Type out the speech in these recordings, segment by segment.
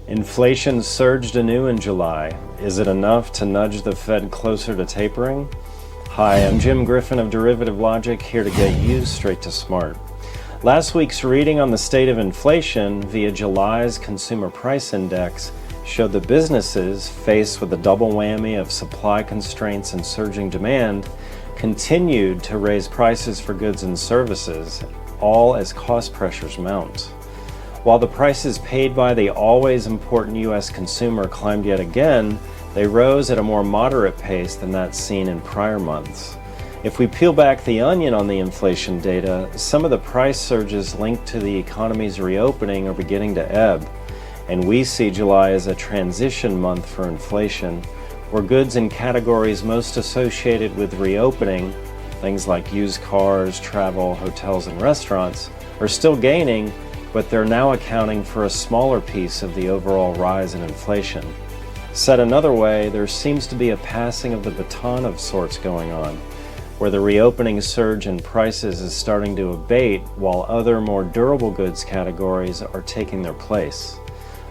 Inflation surged anew in July. Is it enough to nudge the Fed closer to tapering? Hi, I'm Griffin of Derivative Logic, here to get you straight to smart. Last week's reading on the state of inflation via July's Consumer Price Index showed that businesses, faced with a double whammy of supply constraints and surging demand, continued to raise prices for goods and services, all as cost pressures mount. While the prices paid by the always important U.S. consumer climbed yet again, they rose at a more moderate pace than that seen in prior months. If we peel back the onion on the inflation data, some of the price surges linked to the economy's reopening are beginning to ebb, and we see July as a transition month for inflation, where goods in categories most associated with reopening, things like used cars, travel, hotels, and restaurants, are still gaining, but they're now accounting for a smaller piece of the overall rise in inflation. Said another way, there seems to be a passing of the baton of sorts going on, where the reopening surge in prices is starting to abate while other more durable goods categories are taking their place.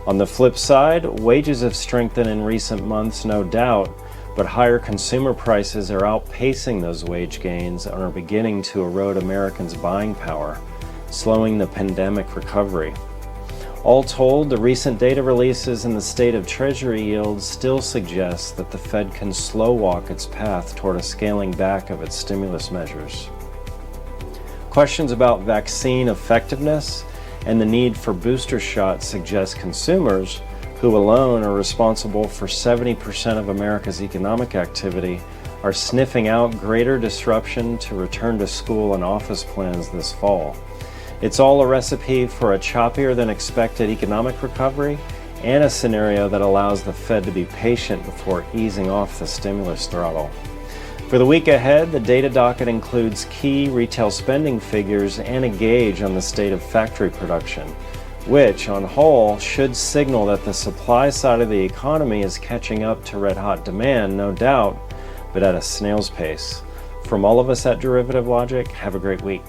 On the flip side, wages have strengthened in recent months, no doubt, but higher consumer prices are outpacing those wage gains and are beginning to erode Americans' buying power, slowing the pandemic recovery. All told, the recent data releases in the state of Treasury yields still suggest that the Fed can slow walk its path toward a scaling back of its stimulus measures. Questions about vaccine effectiveness and the need for booster shots suggest consumers, who alone are responsible for 70% of America's economic activity, are sniffing out greater disruption to return to school and office plans this fall. It's all a recipe for a choppier than expected economic recovery and a scenario that allows the Fed to be patient before easing off the stimulus throttle. For the week ahead, the data docket includes key retail spending figures and a gauge on the state of factory production, which, on whole, should signal that the supply side of the economy is catching up to red-hot demand, no doubt, but at a snail's pace. From all of us at Derivative Logic, have a great week.